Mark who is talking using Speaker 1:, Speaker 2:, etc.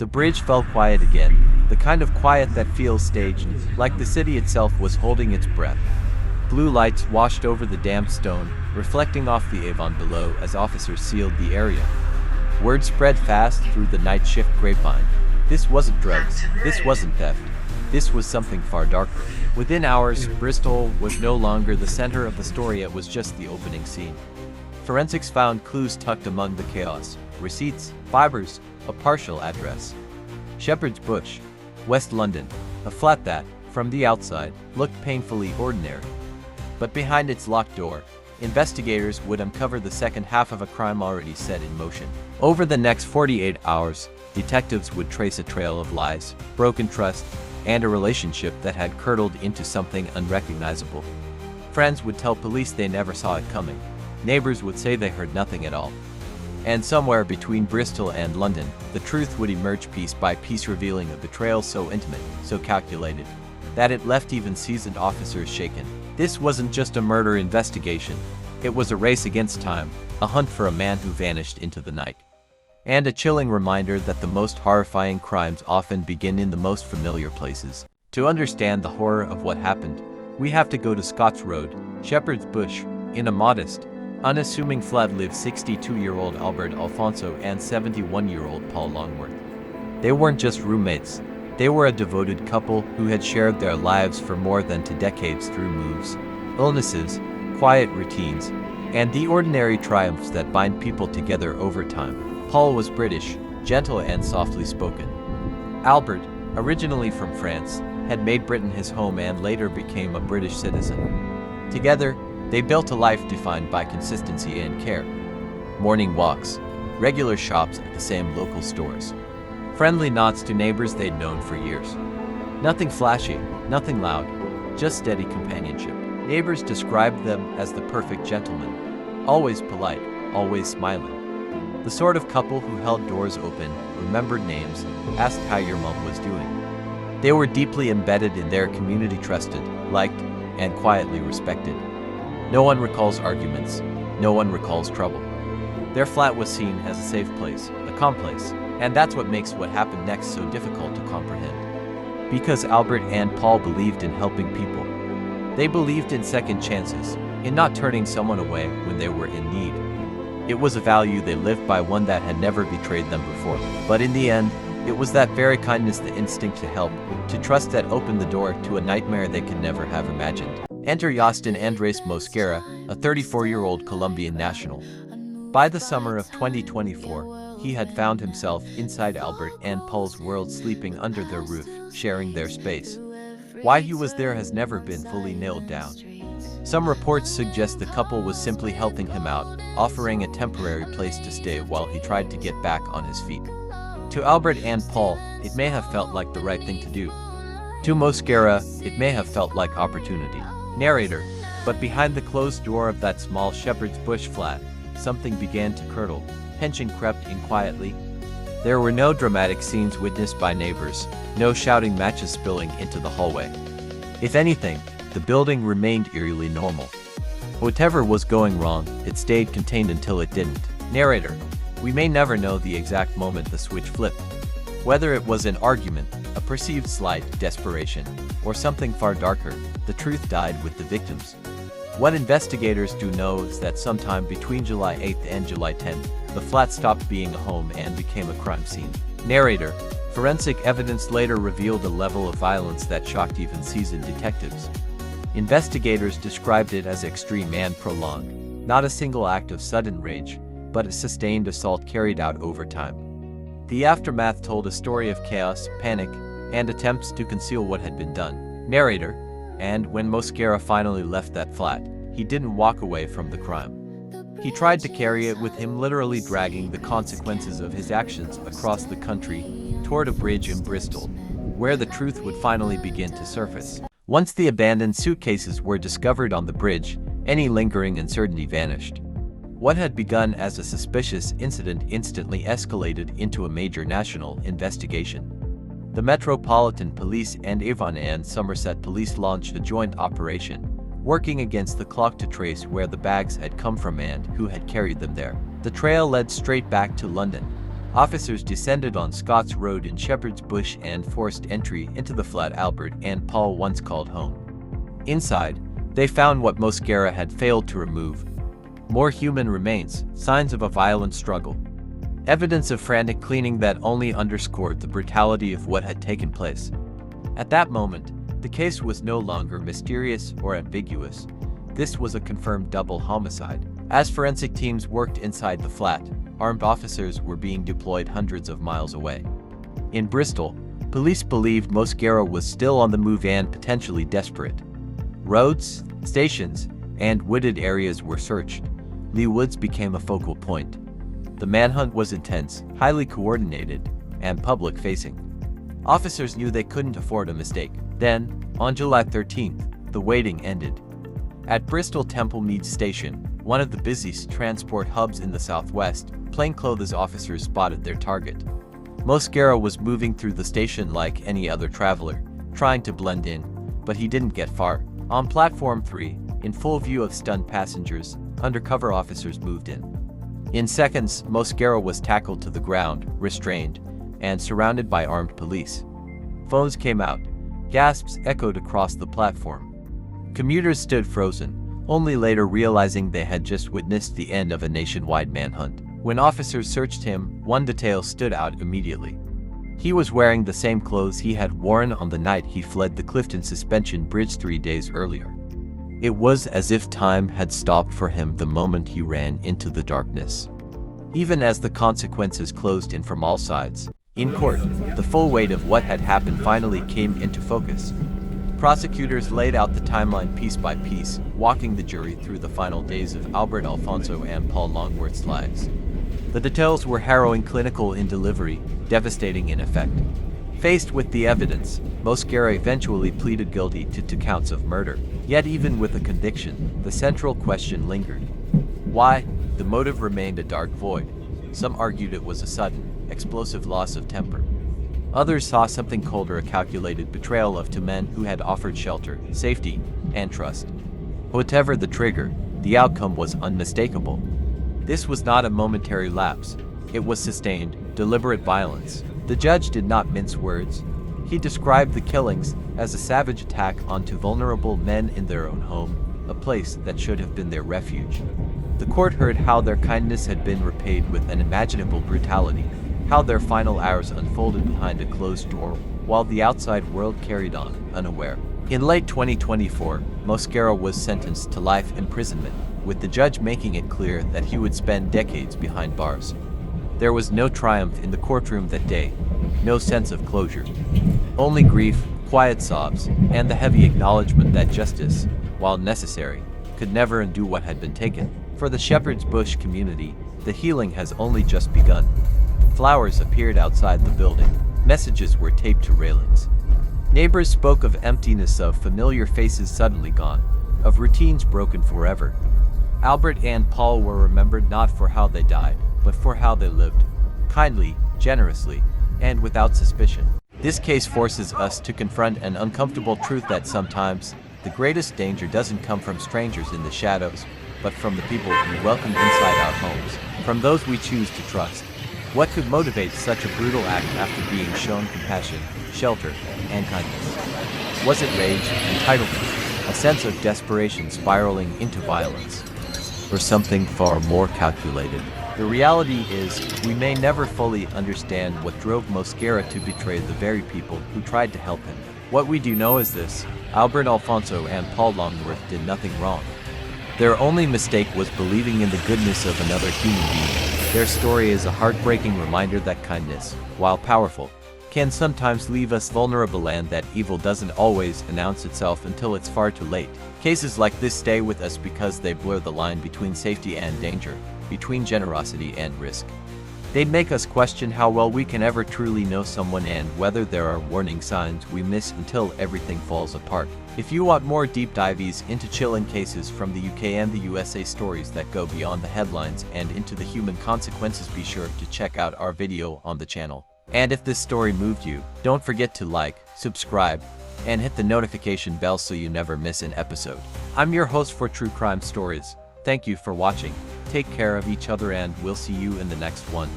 Speaker 1: The bridge fell quiet again, the kind of quiet that feels staged, like the city itself was holding its breath. Blue lights washed over the damp stone, reflecting off the Avon below as officers sealed the area. Word spread fast through the night shift grapevine. This wasn't drugs, this wasn't theft, this was something far darker. Within hours, Bristol was no longer the center of the story, it was just the opening scene. Forensics found clues tucked among the chaos, receipts, fibers, a partial address. Shepherd's Bush, West London, a flat that, from the outside, looked painfully ordinary. But behind its locked door, investigators would uncover the second half of a crime already set in motion. Over the next 48 hours, detectives would trace a trail of lies, broken trust, and a relationship that had curdled into something unrecognizable. Friends would tell police they never saw it coming. Neighbors would say they heard nothing at all. And somewhere between Bristol and London, the truth would emerge piece by piece, revealing a betrayal so intimate, so calculated, that it left even seasoned officers shaken. This wasn't just a murder investigation. It was a race against time, a hunt for a man who vanished into the night. And a chilling reminder that the most horrifying crimes often begin in the most familiar places. To understand the horror of what happened, we have to go to Scots Road, Shepherd's Bush. In a modest, unassuming flat lived 62-year-old Albert Alfonso and 71-year-old Paul Longworth. They weren't just roommates. They were a devoted couple who had shared their lives for more than 2 decades through moves, illnesses, quiet routines, and the ordinary triumphs that bind people together over time. Paul was British, gentle and softly spoken. Albert, originally from France, had made Britain his home and later became a British citizen. Together, they built a life defined by consistency and care. Morning walks, regular shops at the same local stores, friendly nods to neighbors they'd known for years. Nothing flashy, nothing loud, just steady companionship. Neighbors described them as the perfect gentlemen, always polite, always smiling. The sort of couple who held doors open, remembered names, asked how your mom was doing. They were deeply embedded in their community, trusted, liked, and quietly respected. No one recalls arguments, no one recalls trouble. Their flat was seen as a safe place, a calm place, and that's what makes what happened next so difficult to comprehend. Because Albert and Paul believed in helping people. They believed in second chances, in not turning someone away when they were in need. It was a value they lived by, one that had never betrayed them before. But in the end, it was that very kindness, the instinct to help, to trust, that opened the door to a nightmare they could never have imagined. Enter Yastin Andres Mosquera, a 34-year-old Colombian national. By the summer of 2024, he had found himself inside Albert and Paul's world, sleeping under their roof, sharing their space. Why he was there has never been fully nailed down. Some reports suggest the couple was simply helping him out, offering a temporary place to stay while he tried to get back on his feet. To Albert and Paul, it may have felt like the right thing to do. To Mosquera, it may have felt like opportunity. Narrator, but behind the closed door of that small Shepherd's Bush flat, something began to curdle. Tension crept in quietly. There were no dramatic scenes witnessed by neighbors, no shouting matches spilling into the hallway. If anything, the building remained eerily normal. Whatever was going wrong, it stayed contained until it didn't. Narrator, we may never know the exact moment the switch flipped. Whether it was an argument, a perceived slight, desperation, or something far darker, the truth died with the victims. What investigators do know is that sometime between July 8th and July 10th, the flat stopped being a home and became a crime scene. Narrator, forensic evidence later revealed a level of violence that shocked even seasoned detectives. Investigators described it as extreme and prolonged, not a single act of sudden rage, but a sustained assault carried out over time. The aftermath told a story of chaos, panic, and attempts to conceal what had been done. Narrator, and when Mosquera finally left that flat, he didn't walk away from the crime. He tried to carry it with him, literally dragging the consequences of his actions across the country toward a bridge in Bristol, where the truth would finally begin to surface. Once the abandoned suitcases were discovered on the bridge, any lingering uncertainty vanished. What had begun as a suspicious incident instantly escalated into a major national investigation. The Metropolitan Police and Avon and Somerset Police launched a joint operation, working against the clock to trace where the bags had come from and who had carried them there. The trail led straight back to London. officers descended on Scott's Road in Shepherd's Bush and forced entry into the flat Albert and Paul once called home. Inside, they found what Mosquera had failed to remove: more human remains, signs of a violent struggle. Evidence of frantic cleaning that only underscored the brutality of what had taken place. At that moment, the case was no longer mysterious or ambiguous. This was a confirmed double homicide. As forensic teams worked inside the flat, armed officers were being deployed hundreds of miles away. In Bristol, police believed Mosquera was still on the move and potentially desperate. Roads, stations, and wooded areas were searched. Lee Woods became a focal point. The manhunt was intense, highly coordinated, and public-facing. Officers knew they couldn't afford a mistake. Then, on July 13th, the waiting ended. At Bristol Temple Meads Station, one of the busiest transport hubs in the southwest, plainclothes officers spotted their target. Mosquera was moving through the station like any other traveler, trying to blend in, but he didn't get far. On Platform 3, in full view of stunned passengers, undercover officers moved in. In seconds, Mosquera was tackled to the ground, restrained, and surrounded by armed police. Phones came out. Gasps echoed across the platform. Commuters stood frozen, only later realizing they had just witnessed the end of a nationwide manhunt. When officers searched him, one detail stood out immediately. He was wearing the same clothes he had worn on the night he fled the Clifton Suspension Bridge 3 days earlier. It was as if time had stopped for him the moment he ran into the darkness. Even as the consequences closed in from all sides, in court, the full weight of what had happened finally came into focus. Prosecutors laid out the timeline piece by piece, walking the jury through the final days of Albert Alfonso and Paul Longworth's lives. The details were harrowing, clinical in delivery, devastating in effect. Faced with the evidence, Mosquera eventually pleaded guilty to 2 counts of murder. Yet even with a conviction, the central question lingered. Why? The motive remained a dark void. Some argued it was a sudden, explosive loss of temper. Others saw something colder, a calculated betrayal of 2 men who had offered shelter, safety, and trust. Whatever the trigger, the outcome was unmistakable. This was not a momentary lapse. It was sustained, deliberate violence. The judge did not mince words. He described the killings as a savage attack onto vulnerable men in their own home, a place that should have been their refuge. The court heard how their kindness had been repaid with unimaginable brutality, how their final hours unfolded behind a closed door, while the outside world carried on, unaware. In late 2024, Mosquera was sentenced to life imprisonment, with the judge making it clear that he would spend decades behind bars. There was no triumph in the courtroom that day, no sense of closure. Only grief, quiet sobs, and the heavy acknowledgement that justice, while necessary, could never undo what had been taken. For the Shepherd's Bush community, the healing has only just begun. Flowers appeared outside the building. Messages were taped to railings. Neighbors spoke of emptiness, of familiar faces suddenly gone, of routines broken forever. Albert and Paul were remembered not for how they died, but for how they lived, kindly, generously, and without suspicion. This case forces us to confront an uncomfortable truth that sometimes the greatest danger doesn't come from strangers in the shadows, but from the people we welcome inside our homes, from those we choose to trust. What could motivate such a brutal act after being shown compassion, shelter, and kindness? Was it rage, entitlement, a sense of desperation spiraling into violence, or something far more calculated? The reality is, we may never fully understand what drove Mosquera to betray the very people who tried to help him. What we do know is this: Albert Alfonso and Paul Longworth did nothing wrong. Their only mistake was believing in the goodness of another human being. Their story is a heartbreaking reminder that kindness, while powerful, can sometimes leave us vulnerable, and that evil doesn't always announce itself until it's far too late. Cases like this stay with us because they blur the line between safety and danger, between generosity and risk. They make us question how well we can ever truly know someone, and whether there are warning signs we miss until everything falls apart. If you want more deep dives into chilling cases from the UK and the USA, stories that go beyond the headlines and into the human consequences, be sure to check out our video on the channel. And if this story moved you, don't forget to like, subscribe, and hit the notification bell so you never miss an episode. I'm your host for True Crime Stories. Thank you for watching. Take care of each other, and we'll see you in the next one.